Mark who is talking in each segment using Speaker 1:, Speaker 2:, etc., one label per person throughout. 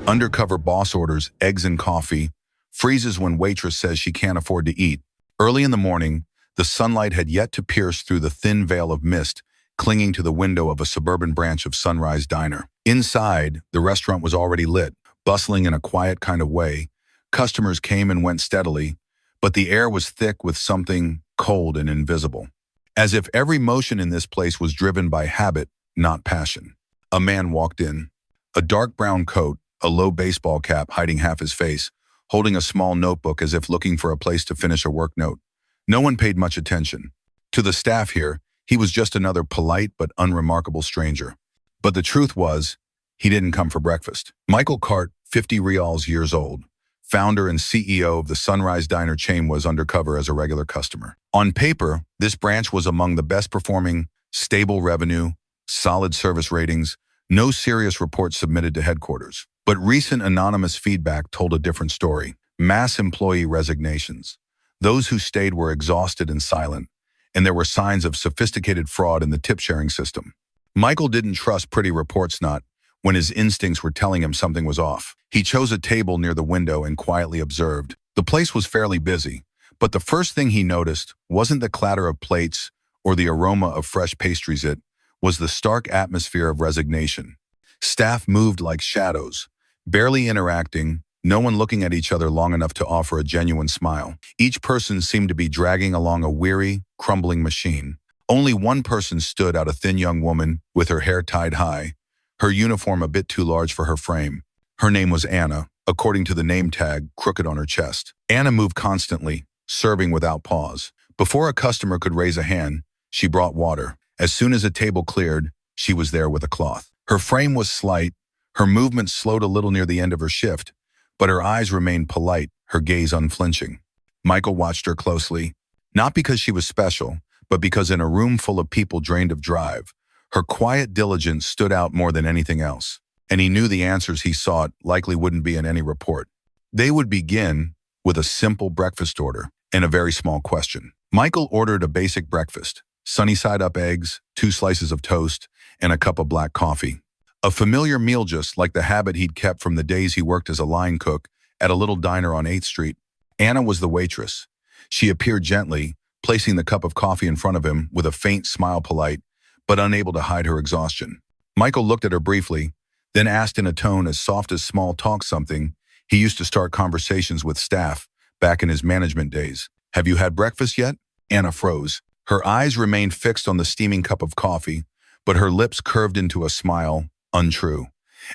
Speaker 1: Undercover boss orders eggs and coffee, freezes when waitress says she can't afford to eat. Early in the morning, the sunlight had yet to pierce through the thin veil of mist clinging to the window of a suburban branch of Sunrise Diner. Inside, the restaurant was already lit, bustling in a quiet kind of way. Customers came and went steadily, but the air was thick with something cold and invisible. As if every motion in this place was driven by habit, not passion. A man walked in. A dark brown coat, a low baseball cap hiding half his face, holding a small notebook as if looking for a place to finish a work note. No one paid much attention. To the staff here, he was just another polite but unremarkable stranger. But the truth was, he didn't come for breakfast. Michael Cart, 50 years old, founder and CEO of the Sunrise Diner chain, was undercover as a regular customer. On paper, this branch was among the best performing, stable revenue, solid service ratings, no serious reports submitted to headquarters. But recent anonymous feedback told a different story. Mass employee resignations. Those who stayed were exhausted and silent, and there were signs of sophisticated fraud in the tip-sharing system. Michael didn't trust pretty reports not when his instincts were telling him something was off. He chose a table near the window and quietly observed. The place was fairly busy, but the first thing he noticed wasn't the clatter of plates or the aroma of fresh pastries. It was the stark atmosphere of resignation. Staff moved like shadows, barely interacting, no one looking at each other long enough to offer a genuine smile. Each person seemed to be dragging along a weary, crumbling machine. Only one person stood out, a thin young woman with her hair tied high, her uniform a bit too large for her frame. Her name was Anna, according to the name tag crooked on her chest. Anna moved constantly, serving without pause. Before a customer could raise a hand, she brought water. As soon as a table cleared, she was there with a cloth. Her frame was slight, her movement slowed a little near the end of her shift, but her eyes remained polite, her gaze unflinching. Michael watched her closely, not because she was special, but because in a room full of people drained of drive, her quiet diligence stood out more than anything else. And he knew the answers he sought likely wouldn't be in any report. They would begin with a simple breakfast order and a very small question. Michael ordered a basic breakfast, sunny-side-up eggs, 2 slices of toast, and a cup of black coffee. A familiar meal just like the habit he'd kept from the days he worked as a line cook at a little diner on 8th Street. Anna was the waitress. She appeared gently, placing the cup of coffee in front of him with a faint smile, polite, but unable to hide her exhaustion. Michael looked at her briefly, then asked in a tone as soft as small talk something he used to start conversations with staff back in his management days. "Have you had breakfast yet?" Anna froze. Her eyes remained fixed on the steaming cup of coffee, but her lips curved into a smile, untrue.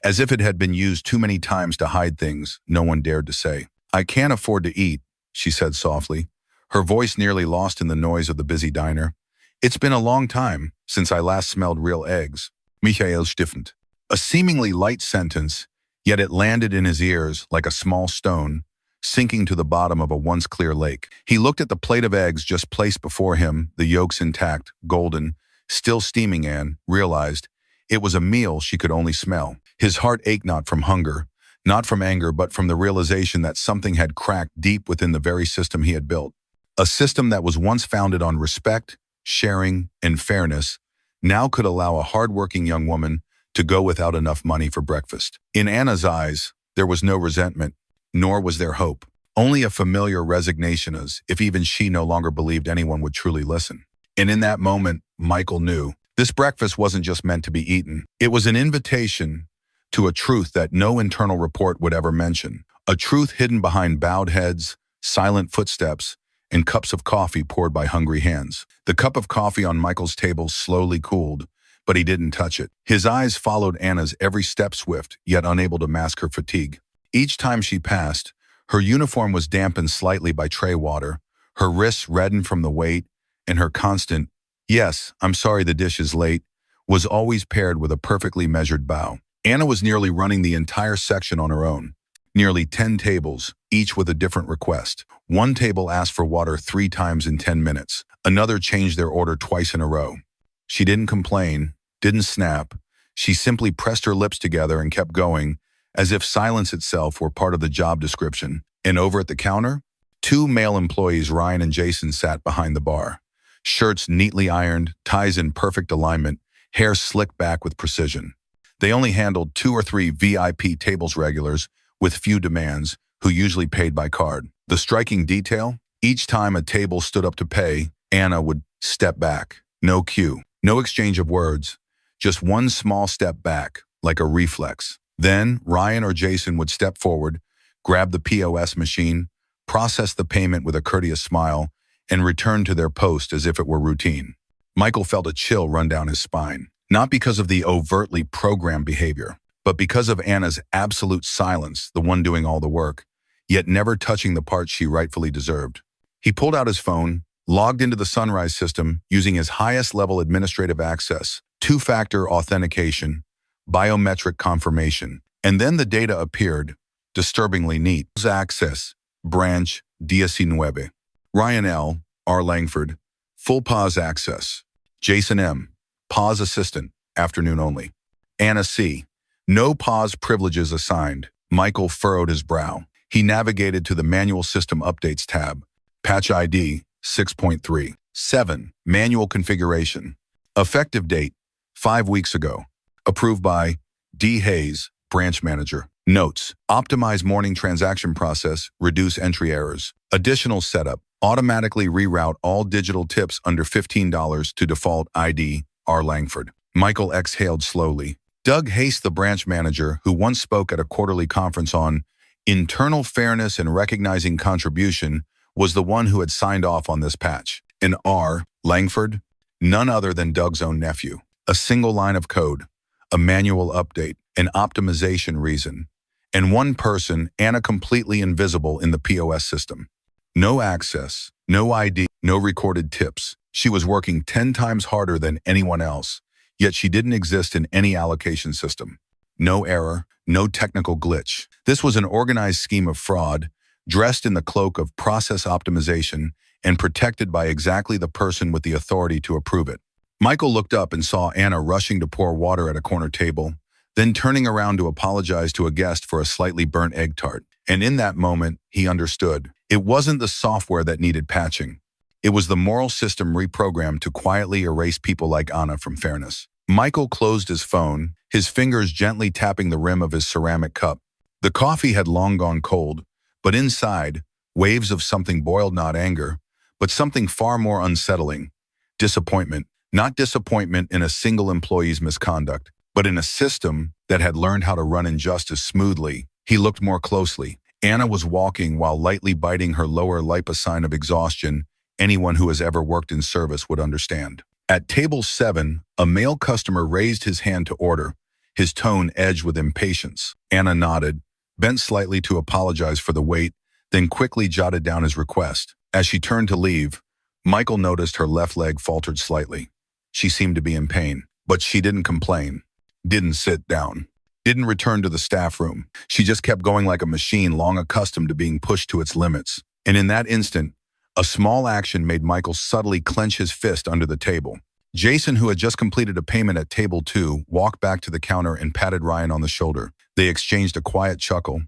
Speaker 1: As if it had been used too many times to hide things no one dared to say. "I can't afford to eat," she said softly, her voice nearly lost in the noise of the busy diner. "It's been a long time since I last smelled real eggs." Michael stiffened. A seemingly light sentence, yet it landed in his ears like a small stone, sinking to the bottom of a once clear lake. He looked at the plate of eggs just placed before him, the yolks intact, golden, still steaming, and realized it was a meal she could only smell. His heart ached not from hunger, not from anger, but from the realization that something had cracked deep within the very system he had built. A system that was once founded on respect, sharing, and fairness, now could allow a hard-working young woman to go without enough money for breakfast. In Anna's eyes, there was no resentment, nor was there hope. Only a familiar resignation, as if even she no longer believed anyone would truly listen. And in that moment, Michael knew this breakfast wasn't just meant to be eaten. It was an invitation to a truth that no internal report would ever mention. A truth hidden behind bowed heads, silent footsteps, and cups of coffee poured by hungry hands. The cup of coffee on Michael's table slowly cooled, but he didn't touch it. His eyes followed Anna's every step, swift, yet unable to mask her fatigue. Each time she passed, her uniform was dampened slightly by tray water, her wrists reddened from the weight, and her constant, "Yes, I'm sorry the dish is late," was always paired with a perfectly measured bow. Anna was nearly running the entire section on her own. Nearly 10 tables, each with a different request. One table asked for water 3 times in 10 minutes. Another changed their order twice in a row. She didn't complain, didn't snap. She simply pressed her lips together and kept going, as if silence itself were part of the job description. And over at the counter, 2 male employees, Ryan and Jason, sat behind the bar. Shirts neatly ironed, ties in perfect alignment, hair slicked back with precision. They only handled 2 or 3 VIP tables regulars with few demands who usually paid by card. The striking detail? Each time a table stood up to pay, Anna would step back. No cue, no exchange of words, just one small step back, like a reflex. Then Ryan or Jason would step forward, grab the POS machine, process the payment with a courteous smile, and return to their post as if it were routine. Michael felt a chill run down his spine, not because of the overtly programmed behavior, but because of Anna's absolute silence, the one doing all the work, yet never touching the part she rightfully deserved. He pulled out his phone, logged into the Sunrise system using his highest level administrative access, two-factor authentication, biometric confirmation, and then the data appeared, disturbingly neat. Access, branch, 19. Ryan L., R. Langford, full pause access. Jason M., pause assistant, afternoon only. Anna C., no pause privileges assigned. Michael furrowed his brow. He navigated to the Manual System Updates tab. Patch ID 6.3. 7. Manual configuration. Effective date 5 weeks ago. Approved by D. Hayes, branch manager. Notes: optimize morning transaction process, reduce entry errors. Additional setup: automatically reroute all digital tips under $15 to default ID R. Langford. Michael exhaled slowly. Doug Hayes, the branch manager, who once spoke at a quarterly conference on internal fairness and recognizing contribution, was the one who had signed off on this patch. And R. Langford? None other than Doug's own nephew. A single line of code, a manual update, an optimization reason, and one person, Anna, completely invisible in the POS system. No access, no ID, no recorded tips. She was working 10 times harder than anyone else, yet she didn't exist in any allocation system. No error, no technical glitch. This was an organized scheme of fraud, dressed in the cloak of process optimization and protected by exactly the person with the authority to approve it. Michael looked up and saw Anna rushing to pour water at a corner table, then turning around to apologize to a guest for a slightly burnt egg tart. And in that moment, he understood. It wasn't the software that needed patching. It was the moral system reprogrammed to quietly erase people like Anna from fairness. Michael closed his phone, his fingers gently tapping the rim of his ceramic cup. The coffee had long gone cold, but inside, waves of something boiled, not anger, but something far more unsettling. Disappointment. Not disappointment in a single employee's misconduct, but in a system that had learned how to run injustice smoothly. He looked more closely. Anna was walking while lightly biting her lower lip, a sign of exhaustion anyone who has ever worked in service would understand. At table 7, a male customer raised his hand to order, his tone edged with impatience. Anna nodded, bent slightly to apologize for the wait, then quickly jotted down his request. As she turned to leave, Michael noticed her left leg faltered slightly. She seemed to be in pain, but she didn't complain, didn't sit down, didn't return to the staff room. She just kept going like a machine long accustomed to being pushed to its limits. And in that instant, a small action made Michael subtly clench his fist under the table. Jason, who had just completed a payment at table 2, walked back to the counter and patted Ryan on the shoulder. They exchanged a quiet chuckle.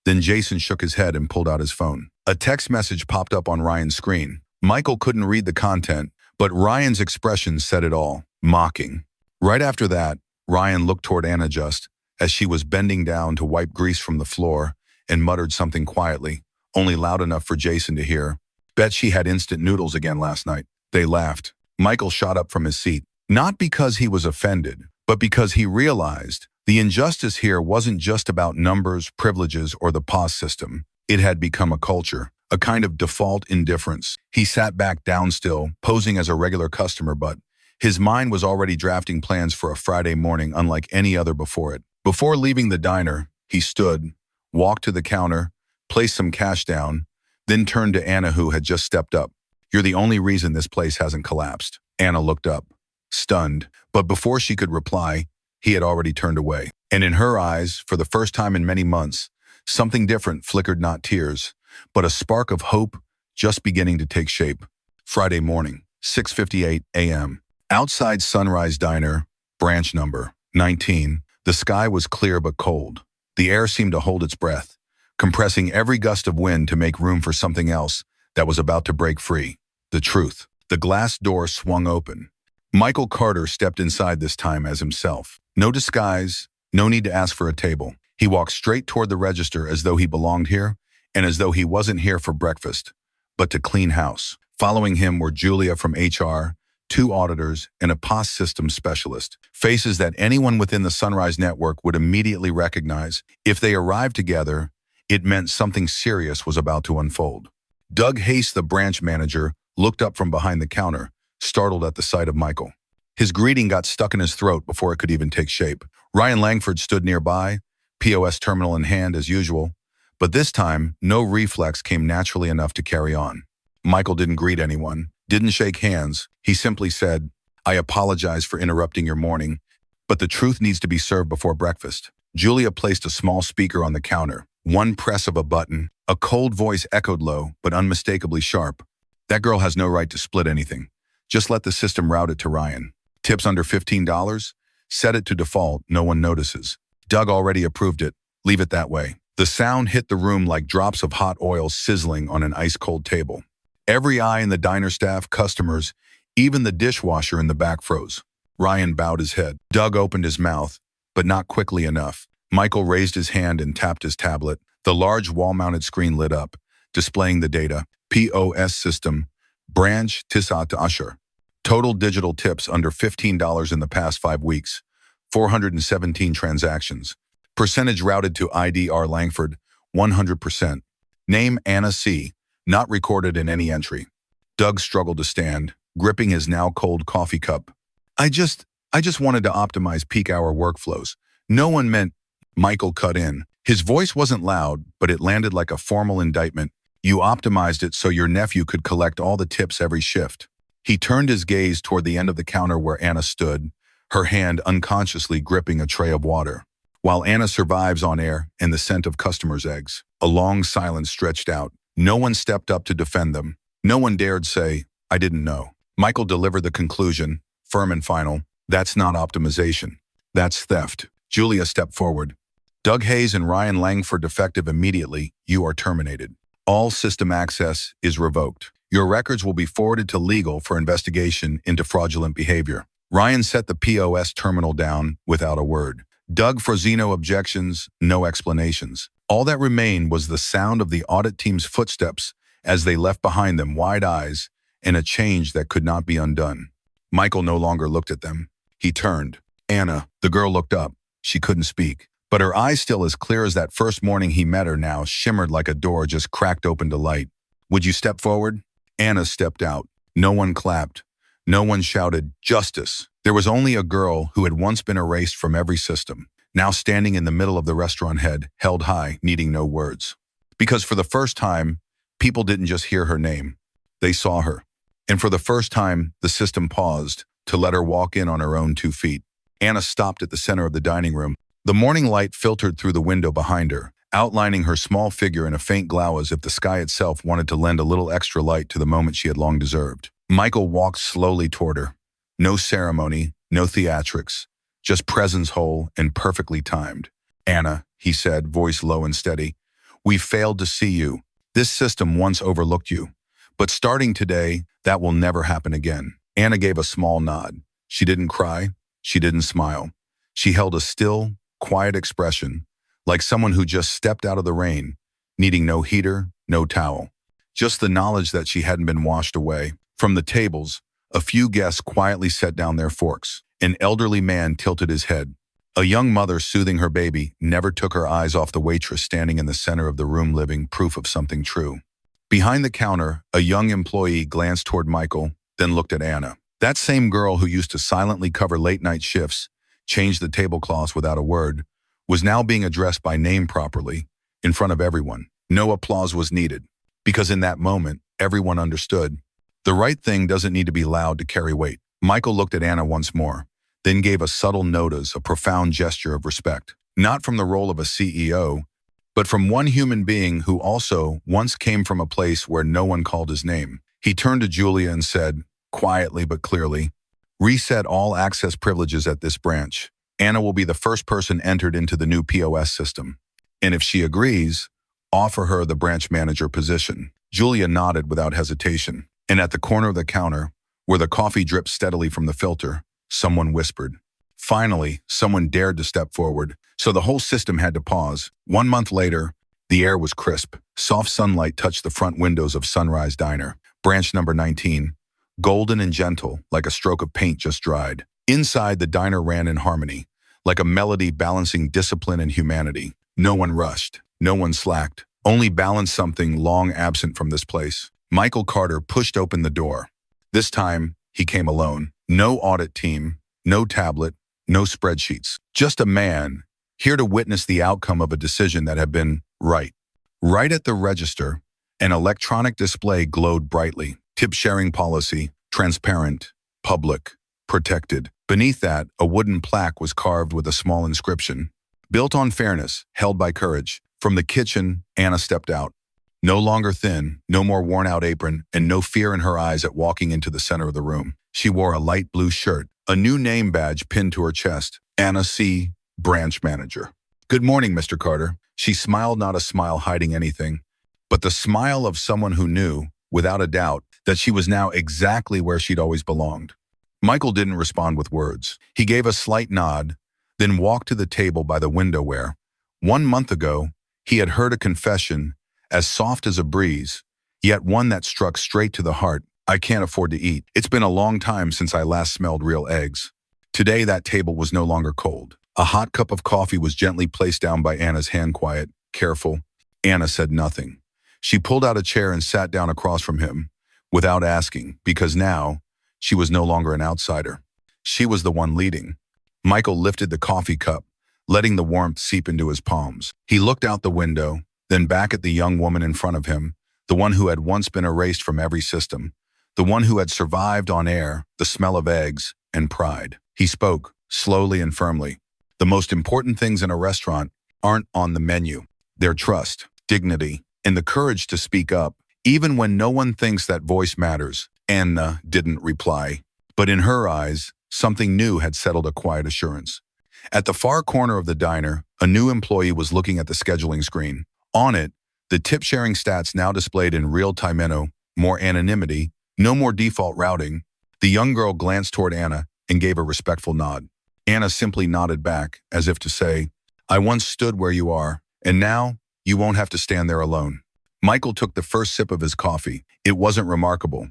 Speaker 1: Then Jason shook his head and pulled out his phone. A text message popped up on Ryan's screen. Michael couldn't read the content, but Ryan's expression said it all, mocking. Right after that, Ryan looked toward Anna just as she was bending down to wipe grease from the floor and muttered something quietly, only loud enough for Jason to hear. Bet she had instant noodles again last night. They laughed. Michael shot up from his seat, not because he was offended, but because he realized the injustice here wasn't just about numbers, privileges, or the POS system. It had become a culture, a kind of default indifference. He sat back down still, posing as a regular customer, but his mind was already drafting plans for a Friday morning unlike any other before it. Before leaving the diner, he stood, walked to the counter, placed some cash down, then turned to Anna, who had just stepped up. "You're the only reason this place hasn't collapsed." Anna looked up, stunned, but before she could reply, he had already turned away. And in her eyes, for the first time in many months, something different flickered, not tears, but a spark of hope just beginning to take shape. Friday morning, 6:58 a.m. Outside Sunrise Diner, branch number 19, the sky was clear but cold. The air seemed to hold its breath, compressing every gust of wind to make room for something else that was about to break free. The truth. The glass door swung open. Michael Carter stepped inside, this time as himself. No disguise, No need to ask for a table. He walked straight toward the register as though he belonged here, and as though he wasn't here for breakfast, but to clean house. Following him were Julia from HR, two auditors, and a POS system specialist. Faces that anyone within the Sunrise Network would immediately recognize. If they arrived together, it meant something serious was about to unfold. Doug Hayes, the branch manager, looked up from behind the counter, startled at the sight of Michael. His greeting got stuck in his throat before it could even take shape. Ryan Langford stood nearby, POS terminal in hand as usual, but this time, no reflex came naturally enough to carry on. Michael didn't greet anyone, didn't shake hands. He simply said, "I apologize for interrupting your morning, but the truth needs to be served before breakfast." Julia placed a small speaker on the counter. One press of a button, a cold voice echoed low, but unmistakably sharp. "That girl has no right to split anything. Just let the system route it to Ryan. Tips under $15? Set it to default, no one notices. Doug already approved it. Leave it that way." The sound hit the room like drops of hot oil sizzling on an ice-cold table. Every eye in the diner staff, customers, even the dishwasher in the back froze. Ryan bowed his head. Doug opened his mouth, but not quickly enough. Michael raised his hand and tapped his tablet. The large wall-mounted screen lit up, displaying the data. POS system, branch Tisat to Usher. Total digital tips under $15 in the past 5 weeks. 417 transactions. Percentage routed to IDR Langford, 100%. Name Anna C., not recorded in any entry. Doug struggled to stand, gripping his now cold coffee cup. I just wanted to optimize peak hour workflows. No one meant." Michael cut in. His voice wasn't loud, but it landed like a formal indictment. "You optimized it so your nephew could collect all the tips every shift." He turned his gaze toward the end of the counter where Anna stood, her hand unconsciously gripping a tray of water. While Anna survives on air and the scent of customers' eggs, a long silence stretched out. No one stepped up to defend them. No one dared say, "I didn't know." Michael delivered the conclusion, firm and final. "That's not optimization. That's theft." Julia stepped forward. "Doug Hayes and Ryan Langford defective immediately. You are terminated. All system access is revoked. Your records will be forwarded to legal for investigation into fraudulent behavior." Ryan set the POS terminal down without a word. Doug Frozino objections, no explanations. All that remained was the sound of the audit team's footsteps as they left behind them wide eyes and a change that could not be undone. Michael no longer looked at them. He turned. Anna, the girl, looked up. She couldn't speak, but her eyes, still as clear as that first morning he met her, now shimmered like a door just cracked open to light. "Would you step forward?" Anna stepped out. No one clapped. No one shouted, "Justice." There was only a girl who had once been erased from every system, now standing in the middle of the restaurant head, held high, needing no words. Because for the first time, people didn't just hear her name. They saw her. And for the first time, the system paused to let her walk in on her own 2 feet. Anna stopped at the center of the dining room. The morning light filtered through the window behind her, outlining her small figure in a faint glow as if the sky itself wanted to lend a little extra light to the moment she had long deserved. Michael walked slowly toward her. No ceremony, no theatrics, just presence whole and perfectly timed. "Anna," he said, voice low and steady, "we failed to see you. This system once overlooked you. But starting today, that will never happen again." Anna gave a small nod. She didn't cry. She didn't smile. She held a still, quiet expression, like someone who just stepped out of the rain, needing no heater, no towel. Just the knowledge that she hadn't been washed away. From the tables, a few guests quietly set down their forks. An elderly man tilted his head. A young mother soothing her baby never took her eyes off the waitress standing in the center of the room, living proof of something true. Behind the counter, a young employee glanced toward Michael, then looked at Anna. That same girl who used to silently cover late-night shifts, change the tablecloths without a word, was now being addressed by name properly, in front of everyone. No applause was needed, because in that moment, everyone understood. The right thing doesn't need to be loud to carry weight. Michael looked at Anna once more, then gave a subtle notice, a profound gesture of respect. Not from the role of a CEO, but from one human being who also once came from a place where no one called his name. He turned to Julia and said, quietly but clearly, "Reset all access privileges at this branch. Anna will be the first person entered into the new POS system. And if she agrees, offer her the branch manager position." Julia nodded without hesitation. And at the corner of the counter, where the coffee dripped steadily from the filter, someone whispered, Finally, someone dared to step forward, so the whole system had to pause. 1 month later, the air was crisp. Soft sunlight touched the front windows of Sunrise Diner, branch number 19, golden and gentle, like a stroke of paint just dried. Inside, the diner ran in harmony, like a melody balancing discipline and humanity. No one rushed, no one slacked, only balanced something long absent from this place. Michael Carter pushed open the door. This time, he came alone. No audit team, no tablet, no spreadsheets. Just a man, here to witness the outcome of a decision that had been right. Right at the register, an electronic display glowed brightly. Tip sharing policy, transparent, public, protected. Beneath that, a wooden plaque was carved with a small inscription. Built on fairness, held by courage. From the kitchen, Anna stepped out. No longer thin, no more worn-out apron, and no fear in her eyes at walking into the center of the room. She wore a light blue shirt, a new name badge pinned to her chest. Anna C., branch manager. Good morning, Mr. Carter. She smiled, not a smile hiding anything, but the smile of someone who knew, without a doubt, that she was now exactly where she'd always belonged. Michael didn't respond with words. He gave a slight nod, then walked to the table by the window where, 1 month ago, he had heard a confession as soft as a breeze, yet one that struck straight to the heart. I can't afford to eat. It's been a long time since I last smelled real eggs. Today, that table was no longer cold. A hot cup of coffee was gently placed down by Anna's hand. Quiet, careful. Anna said nothing. She pulled out a chair and sat down across from him, without asking, because now, she was no longer an outsider. She was the one leading. Michael lifted the coffee cup, letting the warmth seep into his palms. He looked out the window, then back at the young woman in front of him, the one who had once been erased from every system, the one who had survived on air, the smell of eggs, and pride. He spoke, slowly and firmly. The most important things in a restaurant aren't on the menu. They're trust, dignity, and the courage to speak up, even when no one thinks that voice matters. Anna didn't reply, but in her eyes, something new had settled, a quiet assurance. At the far corner of the diner, a new employee was looking at the scheduling screen. On it, the tip-sharing stats now displayed in real-time. No more anonymity, no more default routing. The young girl glanced toward Anna and gave a respectful nod. Anna simply nodded back, as if to say, I once stood where you are, and now you won't have to stand there alone. Michael took the first sip of his coffee. It wasn't remarkable,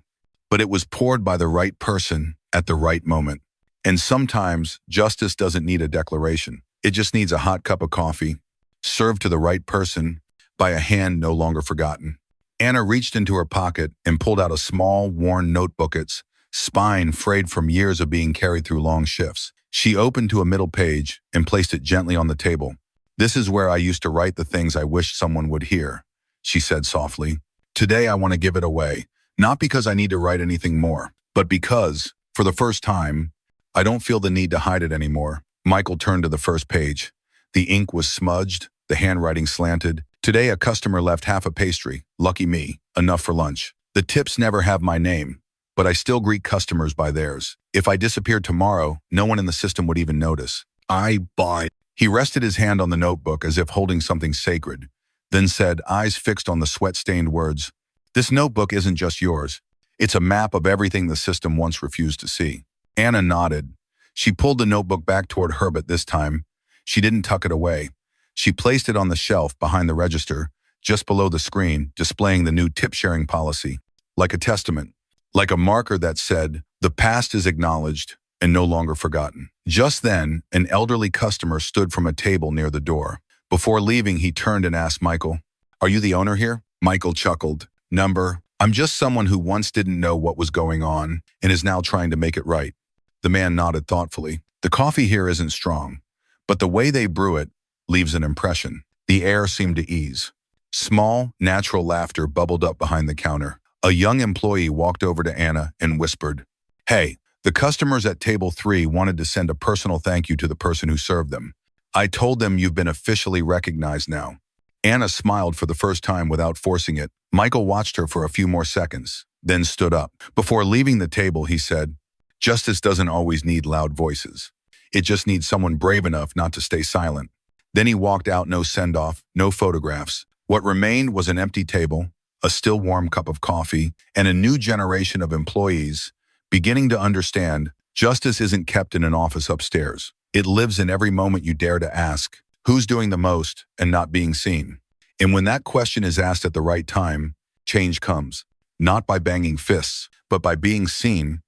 Speaker 1: but it was poured by the right person at the right moment. And sometimes, justice doesn't need a declaration. It just needs a hot cup of coffee, served to the right person by a hand no longer forgotten. Anna reached into her pocket and pulled out a small, worn notebook, its spine frayed from years of being carried through long shifts. She opened to a middle page and placed it gently on the table. This is where I used to write the things I wish someone would hear, she said softly. Today I want to give it away, not because I need to write anything more, but because, for the first time, I don't feel the need to hide it anymore. Michael turned to the first page. The ink was smudged, the handwriting slanted. Today a customer left half a pastry. Lucky me, enough for lunch. The tips never have my name, but I still greet customers by theirs. If I disappeared tomorrow, no one in the system would even notice. I buy. He rested his hand on the notebook as if holding something sacred, then said, eyes fixed on the sweat-stained words, this notebook isn't just yours. It's a map of everything the system once refused to see. Anna nodded. She pulled the notebook back toward her, but this time, she didn't tuck it away. She placed it on the shelf behind the register, just below the screen, displaying the new tip-sharing policy, like a testament, like a marker that said, the past is acknowledged and no longer forgotten. Just then, an elderly customer stood from a table near the door. Before leaving, he turned and asked Michael, are you the owner here? Michael chuckled. I'm just someone who once didn't know what was going on and is now trying to make it right. The man nodded thoughtfully. The coffee here isn't strong, but the way they brew it leaves an impression. The air seemed to ease. Small, natural laughter bubbled up behind the counter. A young employee walked over to Anna and whispered, hey, the customers at table 3 wanted to send a personal thank you to the person who served them. I told them you've been officially recognized now. Anna smiled for the first time without forcing it. Michael watched her for a few more seconds, then stood up. Before leaving the table, he said, justice doesn't always need loud voices. It just needs someone brave enough not to stay silent. Then he walked out, no send-off, no photographs. What remained was an empty table, a still warm cup of coffee, and a new generation of employees beginning to understand Justice isn't kept in an office upstairs. It lives in every moment you dare to ask, who's doing the most and not being seen? And when that question is asked at the right time, change comes. Not by banging fists, but by being seen,